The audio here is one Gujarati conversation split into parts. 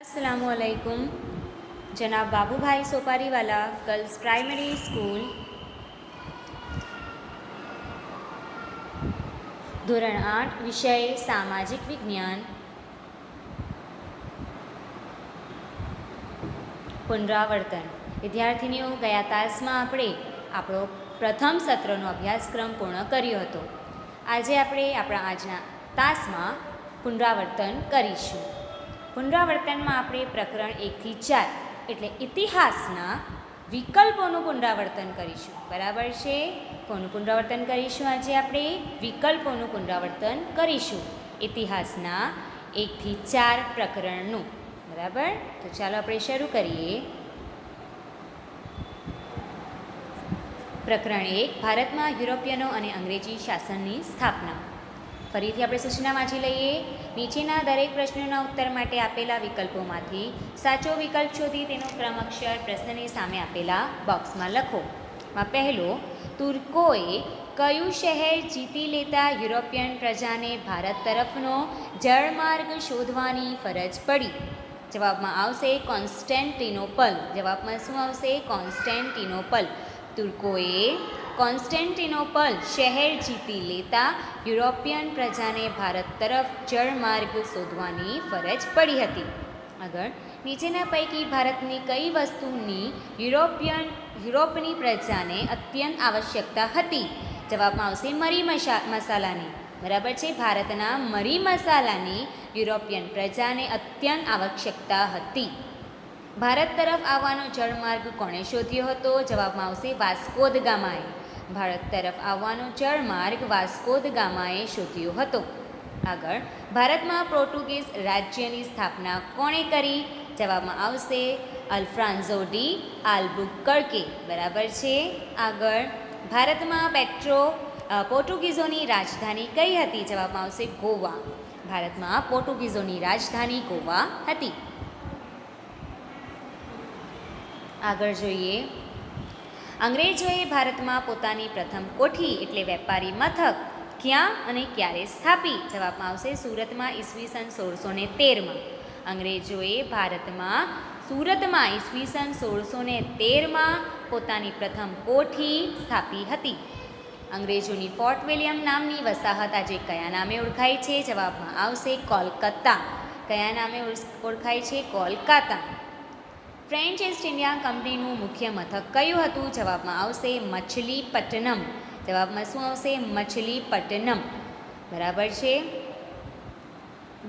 अस्सलामुअलैकुम। जनाब बाबूभाई सोपारीवाला गर्ल्स प्राइमरी स्कूल ધોરણ 8 વિષય સામાજિક વિજ્ઞાન પુનરાવર્તન। વિદ્યાર્થીનીઓ, ગયા તાસમાં આપણે આપણો પ્રથમ સત્રનો અભ્યાસક્રમ પૂર્ણ કર્યો હતો। આજે આપણે આપણા આજના તાસમાં પુનરાવર્તન કરીશું। પુનરાવર્તનમાં આપણે પ્રકરણ 1 થી 4 એટલે ઇતિહાસના વિકલ્પોનું પુનરાવર્તન કરીશું। બરાબર છે? કોનું પુનરાવર્તન કરીશું? આજે આપણે વિકલ્પોનું પુનરાવર્તન કરીશું ઇતિહાસના 1 થી 4 પ્રકરણનું। બરાબર? તો ચાલો આપણે શરૂ કરીએ। પ્રકરણ 1, ભારતમાં યુરોપિયનો અને અંગ્રેજી શાસનની સ્થાપના। ફરીથી આપણે સૂચના વાંચી લઈએ। નીચેના દરેક પ્રશ્નોના ઉત્તર માટે આપેલા વિકલ્પોમાંથી સાચો વિકલ્પ શોધી તેનો ક્રમ અક્ષર પ્રશ્નની સામે આપેલા બોક્સમાં લખો। પહેલો, તુર્કોએ કયું શહેર જીતી લેતા યુરોપિયન પ્રજાને ભારત તરફનો જળમાર્ગ શોધવાની ફરજ પડી? જવાબમાં આવશે કોન્સ્ટેન્ટિનોપલ। જવાબમાં શું આવશે? કોન્સ્ટેન્ટિનોપલ। તુર્કોએ કોન્સ્ટેન્ટિનોપલ શહેર જીતી લેતા યુરોપિયન પ્રજાને ભારત તરફ જળમાર્ગ શોધવાની ફરજ પડી હતી। આગળ, નીચેના પૈકી ભારતની કઈ વસ્તુની યુરોપની પ્રજાને અત્યંત આવશ્યકતા હતી? જવાબમાં આવશે મરી મસાલાની। બરાબર છે? ભારતના મરી મસાલાની યુરોપિયન પ્રજાને અત્યંત આવશ્યકતા હતી। ભારત તરફ આવવાનો જળમાર્ગ કોણે શોધ્યો હતો? જવાબમાં આવશે વાસ્કો દ ગામાએ। ભારત તરફ આવવાનો જળમાર્ગ વાસ્કો દ ગામાએ શોધ્યો હતો। આગળ, ભારતમાં પોર્ટુગીઝ રાજ્યની સ્થાપના કોણે કરી? જવાબમાં આવશે અલ્ફ્રાન્સો ડી આલ્બુકર્કે। બરાબર છે? આગળ, ભારતમાં પોર્ટુગીઝોની રાજધાની કઈ હતી? જવાબમાં આવશે ગોવા। ભારતમાં પોર્ટુગીઝોની રાજધાની ગોવા હતી। આગળ જોઈએ, અંગ્રેજોએ ભારતમાં પોતાની પ્રથમ કોઠી એટલે વેપારી મથક ક્યાં અને ક્યારે સ્થાપી? જવાબમાં આવશે સુરતમાં ઈસવીસન 1613માં। અંગ્રેજોએ સુરતમાં ઈસવીસન 1613માં પોતાની પ્રથમ કોઠી સ્થાપી હતી। અંગ્રેજોની ફોર્ટ વિલિયમ નામની વસાહત આજે કયા નામે ઓળખાય છે? જવાબમાં આવશે કોલકાતા। કયા નામે ઓળખાય છે? કોલકાતા। ફ્રેન્ચ ઈસ્ટ ઇન્ડિયા કંપનીનું મુખ્ય મથક કયું હતું? જવાબમાં આવશે મછલીપટ્ટનમ। જવાબમાં શું આવશે? મછલીપટ્ટનમ। બરાબર છે?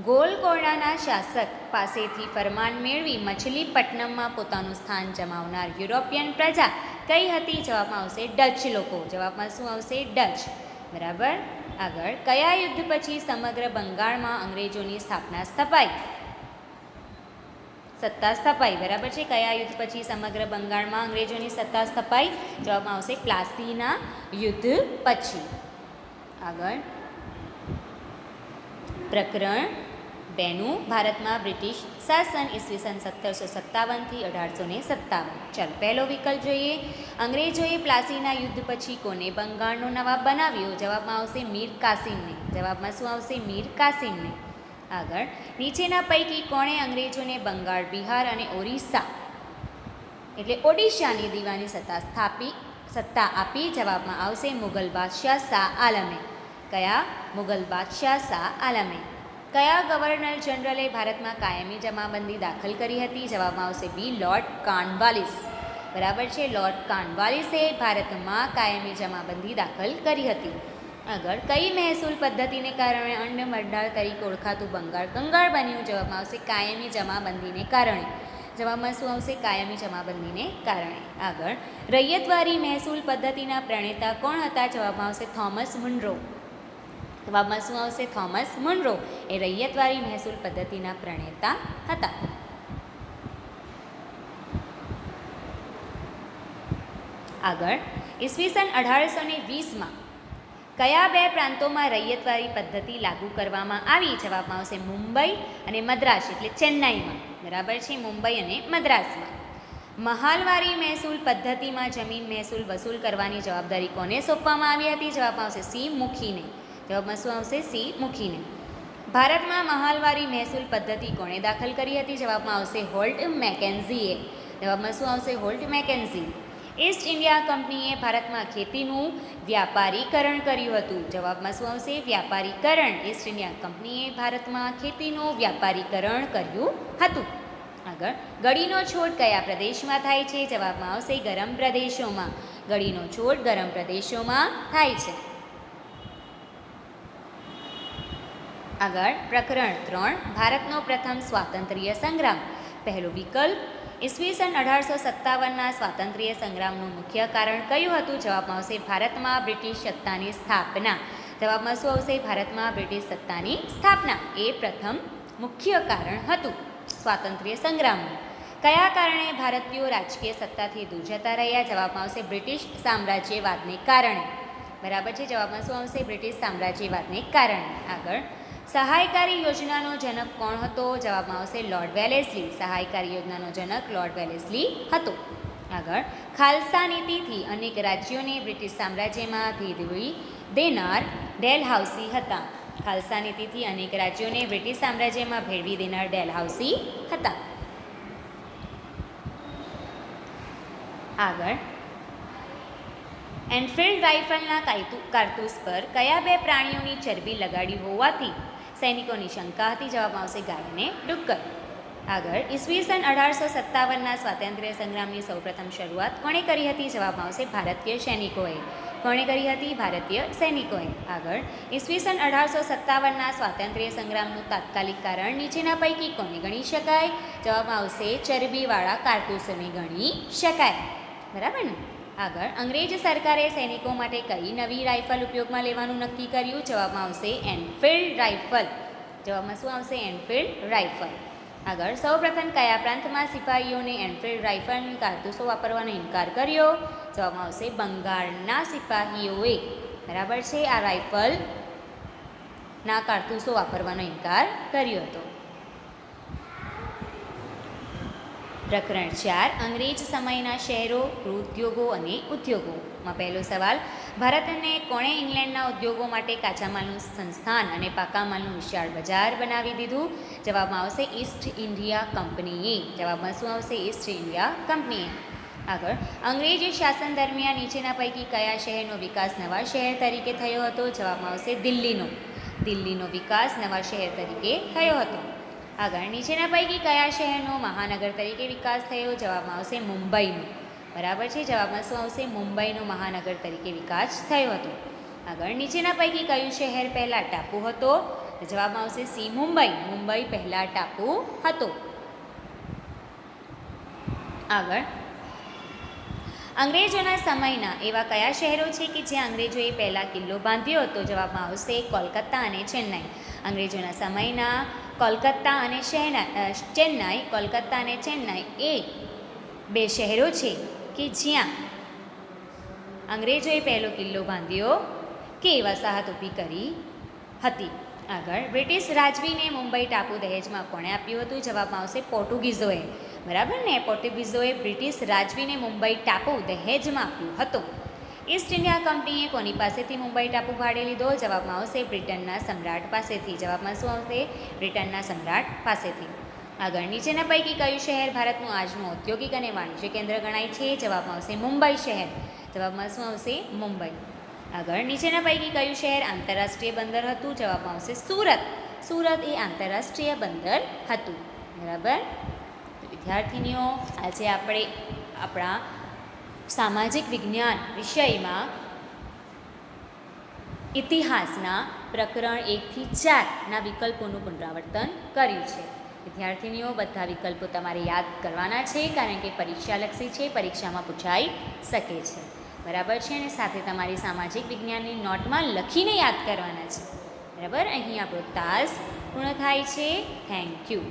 ગોલકોંડાના શાસક પાસેથી ફરમાન મેળવી મછલીપટ્ટનમમાં પોતાનું સ્થાન જમાવનાર યુરોપિયન પ્રજા કઈ હતી? જવાબમાં આવશે ડચ લોકો। જવાબમાં શું આવશે? ડચ। બરાબર? આગળ, કયા યુદ્ધ પછી સમગ્ર બંગાળમાં અંગ્રેજોની સત્તા સ્થપાઈ? બરાબર છે? કયા યુદ્ધ પછી સમગ્ર બંગાળમાં અંગ્રેજોની સત્તા સ્થપાઈ? જવાબમાં આવશે પ્લાસીના યુદ્ધ પછી। આગળ, પ્રકરણ 2નું ભારતમાં બ્રિટિશ શાસન ઈસવીસન 1757 થી 1857। ચાલો પહેલો વિકલ્પ જોઈએ। અંગ્રેજોએ પ્લાસીના યુદ્ધ પછી કોને બંગાળનો નવાબ બનાવ્યો? જવાબમાં આવશે મીર કાસિમને। જવાબમાં શું આવશે? મીર કાસિમને। આગળ, નીચેના પૈકી કોણે અંગ્રેજોને બંગાળ, બિહાર અને ઓડિશાની દીવાની સત્તા આપી? જવાબમાં આવશે મુગલ બાદશાહ શાહ આલમે। કયા? મુગલ બાદશાહ શાહ આલમે। કયા ગવર્નર જનરલે ભારતમાં કાયમી જમાબંધી દાખલ કરી હતી? જવાબમાં આવશે બી, લોર્ડ કોર્નવાલિસ। બરાબર છે? લોર્ડ કોર્નવાલિસે ભારતમાં કાયમી જમાબંધી દાખલ કરી હતી। આગળ, કઈ મહેસૂલ પદ્ધતિને કારણે અન્ન ભંડાર તરીકે ઓળખાતું બંગાળ કંગાળ બન્યું? જવાબમાં આવશે કાયમી જમાબંધીને કારણે। જવાબમાં શું આવશે? કાયમી જમાબંધીને કારણે। આગળ, રૈયતવારી મહેસૂલ પદ્ધતિના પ્રણેતા કોણ હતા? જવાબમાં આવશે થોમસ મુનરો। જવાબમાં શું આવશે? થોમસ મુનરો એ રૈયતવારી મહેસૂલ પદ્ધતિના પ્રણેતા હતા। આગળ, ઈસવીસન 1820માં કયા બે પ્રાંતોમાં રૈયતવારી પદ્ધતિ લાગુ કરવામાં આવી? જવાબમાં આવશે મુંબઈ અને મદ્રાસ એટલે ચેન્નાઈમાં। બરાબર છે? મુંબઈ અને મદ્રાસમાં। મહાલવારી મહેસૂલ પદ્ધતિમાં જમીન મહેસૂલ વસૂલ કરવાની જવાબદારી કોને સોંપવામાં આવી હતી? જવાબમાં આવશે સી, મુખીને। જવાબમાં શું આવશે? સી, મુખીને। ભારતમાં મહાલવારી મહેસૂલ પદ્ધતિ કોણે દાખલ કરી હતી? જવાબમાં આવશે હોલ્ટ મેકેન્ઝીએ. જવાબમાં શું આવશે? Halt McKenzie. ઈસ્ટ ઇન્ડિયા કંપનીએ ભારતમાં ખેતીનું વ્યાપારીકરણ કર્યું હતું. જવાબમાં શું આવશે? વ્યાપારીકરણ. ઈસ્ટ ઇન્ડિયા કંપનીએ ભારતમાં ખેતીનું વ્યાપારીકરણ કર્યું હતું. આગળ, ગળીનો છોડ કયા પ્રદેશમાં થાય છે? જવાબમાં આવશે ગરમ પ્રદેશોમાં. ગળીનો છોડ ગરમ પ્રદેશોમાં થાય છે. આગળ, પ્રકરણ 3, ભારતનો પ્રથમ સ્વાતંત્ર્ય સંગ્રામ. પહેલો વિકલ્પ, ઈસવીસન 1857ના સ્વાતંત્ર્ય સંગ્રામનું મુખ્ય કારણ કયું હતું? જવાબમાં આવશે ભારતમાં બ્રિટિશ સત્તાની સ્થાપના. જવાબમાં શું આવશે? ભારતમાં બ્રિટિશ સત્તાની સ્થાપના એ પ્રથમ મુખ્ય કારણ હતું સ્વાતંત્ર્ય સંગ્રામનું. કયા કારણે ભારતીયો રાજકીય સત્તાથી દૂર જતા રહ્યા? જવાબમાં આવશે બ્રિટિશ સામ્રાજ્યવાદને કારણે. બરાબર છે. જવાબમાં શું આવશે? બ્રિટિશ સામ્રાજ્યવાદને કારણે. આગળ, સહાયકારી યોજનાનો જનક કોણ હતો? જવાબમાં આવશે લોર્ડ વેલેસ્લી. સહાયકારી યોજનાનો જનક લોર્ડ વેલેસ્લી હતો. આગળ, ખાલસા નીતિથી અનેક રાજ્યોને બ્રિટિશ સામ્રાજ્યમાં ભેળવી દેનાર ડેલહાઉસી હતા. ખાલસા નીતિથી અનેક રાજ્યોને બ્રિટિશ સામ્રાજ્યમાં ભેળવી દેનાર ડેલહાઉસી હતા. આગળ, એનફિલ્ડ રાઇફલના કારતૂસ પર કયા બે પ્રાણીઓની ચરબી લગાડી હોવાથી સૈનિકોની શંકા હતી? જવાબમાં આવશે ગાય અને ડુક્કર. આગળ, ઈસવીસન 1857ના સ્વાતંત્ર્ય સંગ્રામની સૌપ્રથમ શરૂઆત કોણે કરી હતી? જવાબમાં આવશે ભારતીય સૈનિકોએ. કોણે કરી હતી? ભારતીય સૈનિકોએ. આગળ, ઈસવીસન 1857ના સ્વાતંત્ર્ય સંગ્રામનું તાત્કાલિક કારણ નીચેના પૈકી કોને ગણી શકાય? જવાબમાં આવશે ચરબીવાળા કારતૂસોને ગણી શકાય. બરાબર ને? આગળ, અંગ્રેજ સરકારે સૈનિકો માટે કઈ નવી રાઇફલ ઉપયોગમાં લેવાનું નક્કી કર્યું? જવાબમાં આવશે એનફિલ્ડ રાઇફલ. જવાબમાં શું આવશે? Enfield rifle. આગળ, સૌપ્રથમ કયા પ્રાંતમાં સિપાહીઓને એનફિલ્ડ રાઇફલની કારતૂસો વાપરવાનો ઇનકાર કર્યો? જવાબમાં આવશે બંગાળના સિપાહીઓએ. બરાબર છે. આ રાઇફલના કારતૂસો વાપરવાનો ઇનકાર કર્યો હતો. પ્રકરણ 4, અંગ્રેજ સમયના શહેરો, ઉદ્યોગો અને ઉદ્યોગોમાં પહેલો સવાલ, ભારતને કોણે ઇંગ્લેન્ડના ઉદ્યોગો માટે કાચા માલનું સંસ્થાન અને પાકા માલનું વિશાળ બજાર બનાવી દીધું? જવાબમાં આવશે ઈસ્ટ ઇન્ડિયા કંપનીએ. જવાબમાં શું આવશે? ઈસ્ટ ઇન્ડિયા કંપનીએ. આગળ, અંગ્રેજ શાસન દરમિયાન નીચેના પૈકી કયા શહેરનો વિકાસ નવા શહેર તરીકે થયો હતો? જવાબમાં આવશે દિલ્હીનો. દિલ્હીનો વિકાસ નવા શહેર તરીકે થયો હતો. આગળ, નીચેના પૈકી કયા શહેરનો મહાનગર તરીકે વિકાસ થયો? જવાબમાં આવશે મુંબઈનો. બરાબર છે. જવાબમાં શું આવશે? મુંબઈનો મહાનગર તરીકે વિકાસ થયો હતો. આગળ, નીચેના પૈકી કયું શહેર પહેલાં ટાપુ હતો? જવાબમાં આવશે સી મુંબઈ. મુંબઈ પહેલાં ટાપુ હતો. આગળ, અંગ્રેજોના સમયના એવા કયા શહેરો છે કે જ્યાં અંગ્રેજોએ પહેલાં કિલ્લો બાંધ્યો હતો? જવાબમાં આવશે કોલકાતા અને ચેન્નાઈ. અંગ્રેજોના સમયના કોલકાતા અને ચેન્નાઈ, કોલકાતા અને ચેન્નાઈ એ બે શહેરો છે કે જ્યાં અંગ્રેજોએ પહેલો કિલ્લો બાંધ્યો કે વસાહત ઊભી કરી હતી. આગળ, બ્રિટિશ રાજવીને મુંબઈ ટાપુ દહેજમાં કોણે આપ્યું હતું? જવાબમાં આવશે પોર્ટુગીઝોએ. બરાબર ને? પોર્ટુગીઝોએ બ્રિટિશ રાજવીને મુંબઈ ટાપુ દહેજમાં આપ્યું હતું. ઈસ્ટ ઇન્ડિયા કંપનીએ કોની પાસેથી મુંબઈ ટાપુ ભાડે લીધો? જવાબમાં આવશે બ્રિટનના સમ્રાટ પાસેથી. જવાબમાં શું આવશે? બ્રિટનના સમ્રાટ પાસેથી. આગળ, નીચેના પૈકી કયું શહેર ભારતનું આજનું ઔદ્યોગિક અને વાણિજ્ય કેન્દ્ર ગણાય છે? જવાબમાં આવશે મુંબઈ શહેર. જવાબમાં શું આવશે? મુંબઈ. આગળ, નીચેના પૈકી કયું શહેર આંતરરાષ્ટ્રીય બંદર હતું? જવાબમાં આવશે સુરત. સુરત એ આંતરરાષ્ટ્રીય બંદર હતું. બરાબર. વિદ્યાર્થીનીઓ, આજે આપણે આપણા સામાજિક વિજ્ઞાન વિષયમાં ઇતિહાસના પ્રકરણ 1 થી 4ના વિકલ્પોનું પુનરાવર્તન કર્યું છે. વિદ્યાર્થીનીઓ, બધા વિકલ્પો તમારે યાદ કરવાના છે કારણ કે પરીક્ષાલક્ષી છે, પરીક્ષામાં પૂછાઈ શકે છે. બરાબર છે? અને સાથે તમારી સામાજિક વિજ્ઞાનની નોટમાં લખીને યાદ કરવાના છે. બરાબર. અહીં આપણો તાસ પૂર્ણ થાય છે. Thank you.